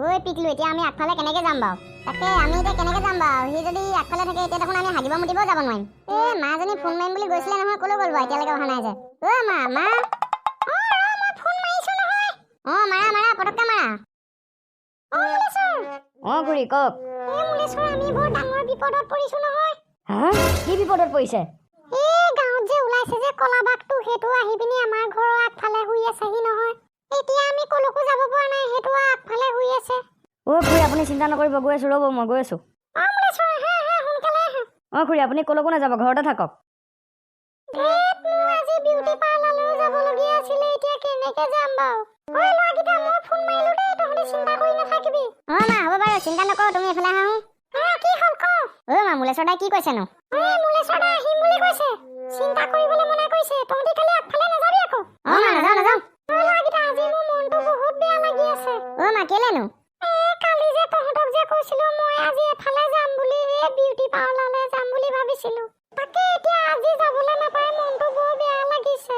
ঐ পিকলু এতিয়া আমি আগফালে কেনেকে যাম বাৰু তাকে আমি এতিয়া কেনেকে যাম বাৰু সি যদি আগফালে থাকে এতিয়া দেখোন আমি হাগিব মুতিবও যাব নোৱাৰিম মাজনী ফোন মাৰিম বুলি গৈছিলে নহয় কলৈ গ'ল বাৰু এতিয়ালৈকে অহা নাই যে মা মই ফোন মাৰিছো নহয় মাৰা পটককে মাৰা খুৰী কওক মুলেশ্বৰ আমি বৰ ডাঙৰ বিপদত পৰিছো নহয় কি বিপদত পৰিছে গাঁৱত যে ওলাইছে যে কলা বাঘটো সেইটো আহি পিনি আমাৰ ঘৰৰ আগফালে শুই আছেহি নহয় এতিয়া আমি কলৈকো যাব পৰা নাই সেইটো আগফালে শুই আছে খুৰী আপুনি চিন্তা নকৰিব গৈ আছো ৰ'ব মই গৈ আছো খুৰী আপুনি কলৈকো নাযাব ঘৰতে থাকক আজি বিউটি পাৰ্লাৰলৈ যাবলগীয়া আছিলে এতিয়া কেনেকে যাম বাৰু ল'ৰাকেইটা মই ফোন মাৰিলো দেই তহঁতি চিন্তা কৰি নাথাকিবি মা হ'ব বাৰু চিন্তা নকৰ তুমি এইফালে আহা কি হ'ল ক মা মুলেশ্বৰ দাই কি কৈছেনো মুলেশ্বৰ দাই আহিম বুলি কৈছে চিন্তা কৰিবলৈ মনা কৰিছে তহঁতি খালি আগফালে নাযাবি আকৌ নাযাওঁ ল'ৰাকেইটা আজি মোৰ মনটো বহুত বেয়া লাগি আছে মা কেলেনো কালি যে তহঁতক যে কৈছিলো মই আজি এফালে যাম বুলি বিউটি পাৰ্লাৰলৈ যাম বুলি ভাবিছিলো তাকে এতিয়া আজি যাবলৈ নাপাই মনটো বৰ বেয়া লাগিছে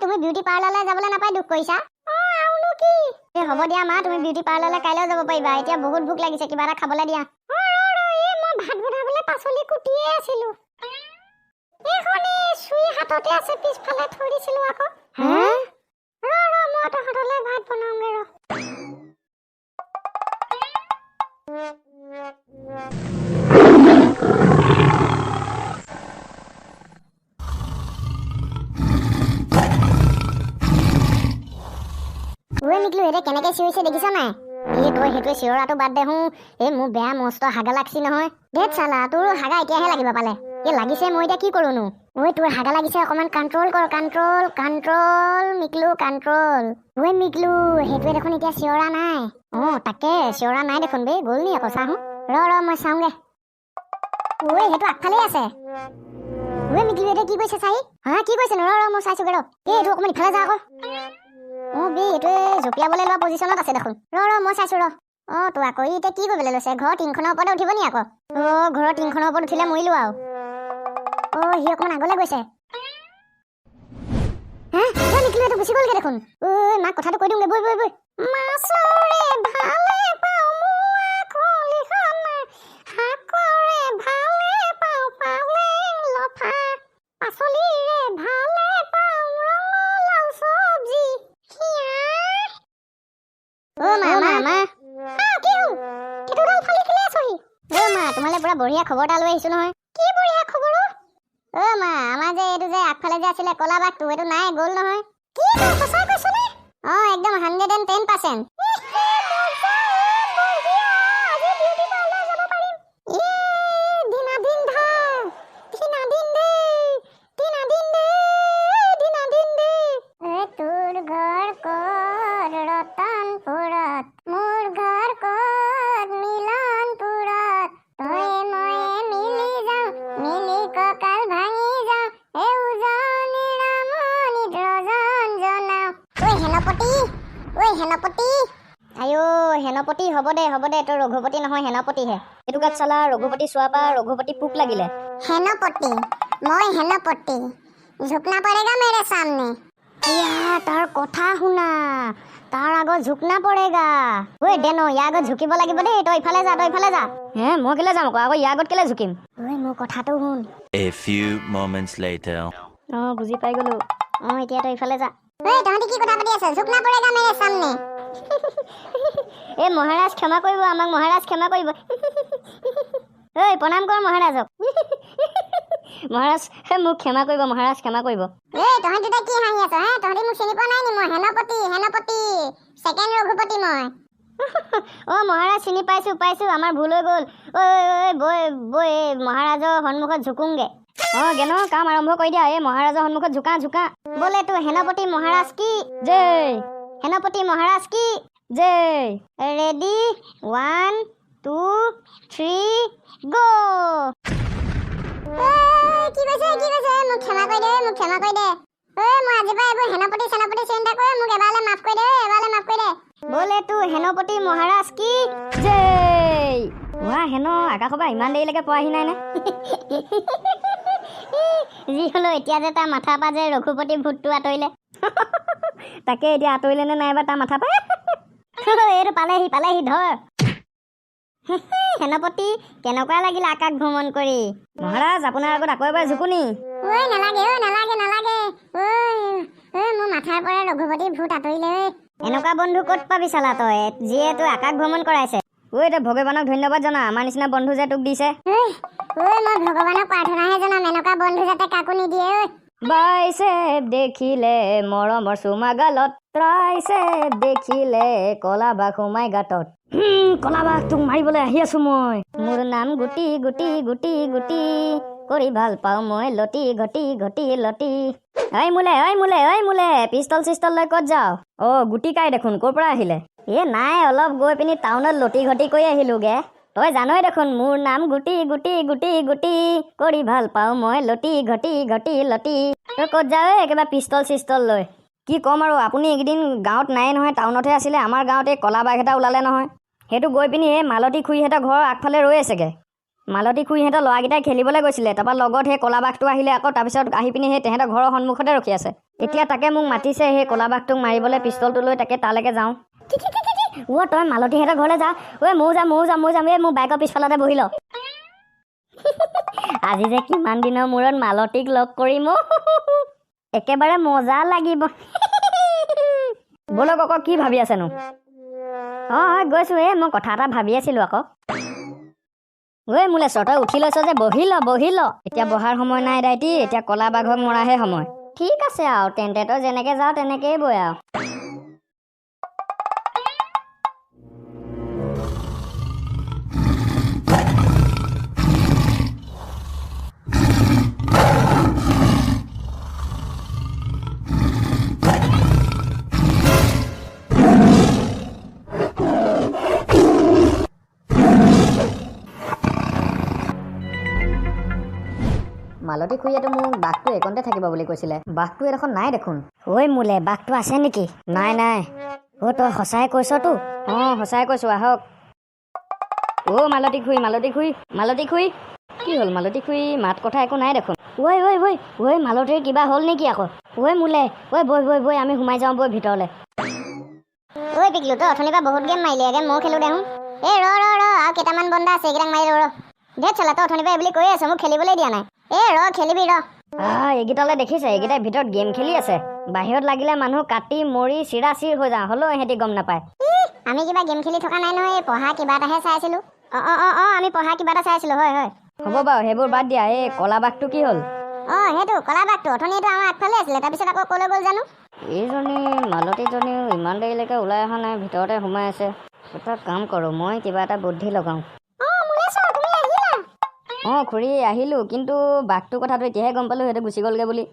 তুমি বিউটি পাৰ্লাৰলৈ যাবলৈ নাপাই দুখ কৰিছা আউনো কি হ'ব দিয়া মা তুমি বিউটি পাৰ্লাৰলৈ কাইলৈ যাব পাৰিবা এতিয়া বহুত ভোক লাগিছে কিবা এটা খাবলৈ দিয়া মই ভাত বনাবলৈ পাচলি কুটিয়ে আছিলো এইখনি চুই হাততে আছে পিছফালে থৈ দিছিলো আকৌ মই তহঁতলৈ ভাত বনাওঁগে মিকলু এতিয়া কেনেকে চিঞৰিছে দেখিছ নাই তই সেইটোৱে চিঞৰাটো বাদ দে মোৰ বেয়া মস্ত হাগা লাগছি নহয় দেখ চালা তোৰ হাগা এতিয়াহে লাগিব পালে লাগিছে মই এতিয়া কি কৰোনো তোৰ হাগা লাগিছে অকমান কণ্ট্ৰল কৰ কণ্ট্ৰল মিকলু কণ্ট্ৰল মিকলু সেইটোৱে দেখোন এতিয়া চিঞৰা নাই তাকে চিঞৰা নাই দেখোন বে গ'ল নি আকৌ চাহো মই চাওঁগে সেইটো আগফালে আছে মিকলু এতিয়া কি কৈছে চাই কি কৈছে মই চাইছোগে এইটো অকমান ইফালে যা আকৌ এইটোৱে জঁপিয়াবলৈ লোৱা পজিশ্যনত আছে দেখোন মই চাইছো তোৰ আকৌ এতিয়া কি কৰিবলৈ লৈছে ঘৰৰ টিংখনৰ ওপৰতে উঠিব নি আকৌ ঘৰৰ টিংখনৰ ওপৰত উঠিলে মৰিলো আৰু সি অকমান আগলৈ গৈছে মিকলুটো গুচি গ'লগে দেখোন মাক কথাটো কৈ দিওঁগে বৈ তোমালে পুৰা বঢ়িয়া খবৰ এটা লৈ আহিছো নহয় কি বঢ়িয়া খবৰ মা আমাৰ যে এইটো যে আগফালে যে আছিলে কলা বাঘটো এইটো নাই গ'ল নহয় কি সঁচাই কৈছ নে একদম 110% হেনপতি হ'ব দে তোৰ ৰঘুপতি নহয় হেনপতিহে এইটো গাত চালা ৰঘুপতি চোৱা পা ৰঘুপতি পোক লাগিলে হেনপতি মই হেনপতি ঝুকনা পড়েগা মেৰে সামনে তাৰ কথা শুনা তাৰ আগত ঝুকনা পড়েগা দেনো ইয়াৰ আগত ঝুকিব লাগিব দেই তই ইফালে যা মই কেলে যাম আকৌ ইয়াৰ আগত কেলে ঝুকিম মোৰ কথাটো শুন A few moments later বুজি পাই গলো এতিয়া তই ইফালে যা তহঁতি কি কথা পাতি আছ ঝুকনা পড়েগা মেৰে সামনে মহাৰাজ ক্ষমা কৰিব আমাক মহাৰাজ ক্ষমা কৰিব প্ৰণাম কৰ মহাৰাজক মহাৰাজ মোক ক্ষমা কৰিব মহাৰাজ ক্ষমা কৰিব তহঁতি কি হাঁহি আছ তহঁতি মোক চিনি পোৱা নাই নি মই হেনপতি সেকেন্ড ৰঘুপতি মই মহাৰাজ চিনি পাইছো আমাৰ ভুল হৈ গ'ল বৈ মহাৰাজৰ সন্মুখত ঝুকুংগে গেনো কাম আৰম্ভ কৰি দিয়া মহাৰাজৰ সন্মুখত ঝুকা বোলে তো হেনপতি মহাৰাজ কি জয় হেনপতি মহাৰাজ কি জয় ৰেডি 1 2 3 গো কি কৈছে মোক ক্ষমা কৰি দে মই আজি পৰা এইবোৰ হেনপতি চিন্তা কৰে মোক এবাৰলে মাফ কৰি দে বোলে তো হেনপতি মহাৰাজ কি জয় হেনো আকাশৰ পৰা ইমান দেৰিলৈকে পোৱাহি নাই নে যি হলো এতিয়া যে তাৰ মাথা পা যে ৰঘুপতি ভূতটো আঁতৰিলে তাকে এতিয়া আঁতৰিলে নে নাইবা তাৰ মাথা পা এইটো পালেহি ধৰ সেনাপতি কেনেকুৱা লাগিল আকাশ ভ্ৰমণ কৰি মহাৰাজ আপোনাৰ আগত আকৌ এবাৰ জুকুনি ঐ নালাগে মোৰ মাথাৰ পৰা ৰঘুপতি ভূত আঁতৰিলে এনেকুৱা বন্ধু ক'ত পাবি চালা তই যিয়ে তোৰ আকাশ ভ্ৰমণ কৰাইছে ঐ তই ভগৱানক ধন্যবাদ জনা আমাৰ নিচিনা বন্ধু যে তোক দিছে মই ভগৱানক প্ৰাৰ্থনাহে জনাম এনেকুৱা বন্ধু যাতে কাকো নিদিয়ে ঐ বাইচেপ দেখিলে মৰমৰ চুমা গালত ট্ৰাইচেপ দেখিলে কলা বাঘ সোমাই গাঁতত কলা বাঘ তোক মাৰিবলৈ আহি আছো মই মোৰ নাম গুটি গুটি গুটি গুটি কৰি ভাল পাওঁ মই লটি ঘটি ঘটি লটি ঐ মোলে পিষ্টল চিষ্টল লৈ ক'ত যাও গুটি কাই দেখোন ক'ৰ পৰা আহিলে নাই অলপ গৈ পিনি টাউনত লটি ঘটি কৰি আহিলোগে তই জানই দেখোন মোৰ নাম গুটি গুটি গুটি গুটি কৰি ভাল পাওঁ মই লটি ঘটি ঘটি লটি তই ক'ত যাৱ একেবাৰে পিষ্টল চিষ্টল লৈ কি ক'ম আৰু আপুনি এইকেইদিন গাঁৱত নাই নহয় টাউনতহে আছিলে আমাৰ গাঁৱতে কলা বাঘ এটা ওলালে নহয় সেইটো গৈ পিনি এই মালতী খুৰীহঁতৰ ঘৰৰ আগফালে ৰৈ আছেগে মালতী খুৰীহঁতৰ ল'ৰাকেইটাই খেলিবলৈ গৈছিলে তাৰপৰা লগত সেই কলা বাঘটো আহিলে আকৌ তাৰপিছত আহি পিনি সেই তেহেঁতৰ ঘৰৰ সন্মুখতে ৰখি আছে এতিয়া তাকে মোক মাতিছে সেই কলা বাঘটোক মাৰিবলৈ পিষ্টলটো লৈ তাকে তালৈকে যাওঁ তই মালতীহঁতৰ ঘৰলৈ যা ময়ো যাম মোৰ বাইকৰ পিছফালতে বহি ল আজি যে কিমান দিনৰ মূৰত মালতীক লগ কৰিম একেবাৰে মজা লাগিব বলক আকৌ কি ভাবি আছেনো গৈছো মই কথা এটা ভাবি আছিলো আকৌ মোলে তই উঠি লৈছ যে বহি ল এতিয়া বহাৰ সময় নাই দাইটি এতিয়া কলা বাঘক মৰাহে সময় ঠিক আছে আৰু তেন্তে তই যেনেকে যাওঁ তেনেকেই বৈ আৰু মালতী খুৰীয়েতো মোক বাঘটো এইকণতে থাকিব বুলি কৈছিলে বাঘটো এডোখৰ নাই দেখোন মোলে বাঘটো আছে নেকি নাই তই সঁচাই কৈছতো সঁচাই কৈছো আহক মালতী খুৰী কি হ'ল মালতী খুৰী মাত কথা একো নাই দেখোন মালতীৰ কিবা হ'ল নেকি আকৌ মোলে বৈ আমি সোমাই যাওঁ বৈ ভিতৰলে পিকলু তই অথনিৰ পৰা বহুত গেম মাৰিলি এগেম ময়ো খেলো দেখোন ৰ আৰু কেইটামান বন্ধা আছে এইকেইটাক মাৰি ৰ দেখ চলা তই অথনিৰ পৰা এইবুলি কৈ আছে মোক খেলিবলৈ দিয়া নাই খেলিবি এইকেইটালে দেখিছে এইকেইটাৰ ভিতৰত গেম খেলি আছে বাহিৰত লাগিলে মানুহ কাটি মৰি চিৰা-চিৰ হৈ যাওঁ হ'লেও ইহঁতি গম নাপায় আমি কিবা গেম খেলি থকা নাই নহয় পঢ়া কিবা এটাহে চাই আছিলো আমি পঢ়া কিবা এটা চাই আছিলো হয় হ'ব বাৰু সেইবোৰ বাদ দিয়া এই কলা বাঘটো কি হ'ল সেইটো কলা বাঘটো অথনি এইটো আমাৰ আগফালে আছিলে তাৰপিছত আকৌ ক'লৈ গ'ল জানো এইজনী মালতীজনীও ইমান দেৰিলৈকে ওলাই অহা নাই ভিতৰতে সোমাই আছে এটা কাম কৰোঁ মই কিবা এটা বুদ্ধি লগাওঁ খুৰী আহিলোঁ কিন্তু বাঘটোৰ কথাটো এতিয়াহে গম পালোঁ সেইটো গুচি গ'লগৈ বুলি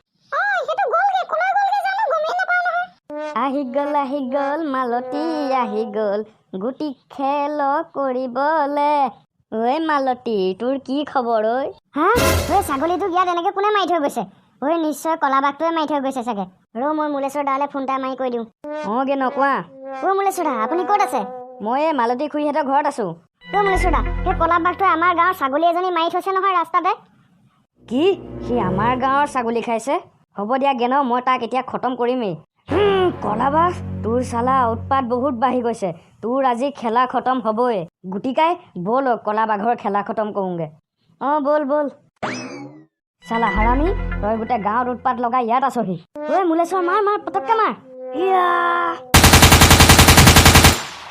আহি গ'ল মালতী আহি গ'ল গুটি খেল কৰিবলে মালতী তোৰ কি খবৰ ছাগলীটো ইয়াত এনেকে কোনে মাৰি থৈ গৈছে নিশ্চয় কলা বাঘটোৱে মাৰি থৈ গৈছে চাগে মই মুলেশ্বৰ দালে ফোন এটা মাৰি কৈ দিওঁ নকোৱা মুলেশ্বৰ দা আপুনি ক'ত আছে মই এই মালতী খুৰীহঁতৰ ঘৰত আছো মুলেশ্বৰ দা সেই কলা বাঘটোৱে আমাৰ গাঁৱৰ ছাগলী এজনী মাৰি থৈছে নহয় ৰাস্তাতে কি সি আমাৰ গাঁৱৰ ছাগলী খাইছে হ'ব দিয়া গেন মই তাক এতিয়া খতম কৰিমেই কলা বাঘ তোৰ চালা উৎপাত বহুত বাঢ়ি গৈছে তোৰ আজি খেলা খতম হ'বই গুটিকাই ব'ল কলা বাঘৰ খেলা খতম কৰোঁগে ব'ল চালা হাৰামি তই গোটেই গাঁৱত উৎপাত লগাই ইয়াত আছহি মুলেশ্বৰ মাৰ পতককে মাৰ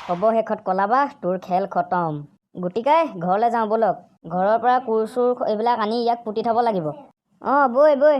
হ'ব শেষত কলা বাঘ তোৰ খেল খতম গুটিকাই ঘৰলৈ যাওঁ ব'লক ঘৰৰ পৰা কোৰ চোৰ এইবিলাক আনি ইয়াক পুতি থ'ব লাগিব বৈ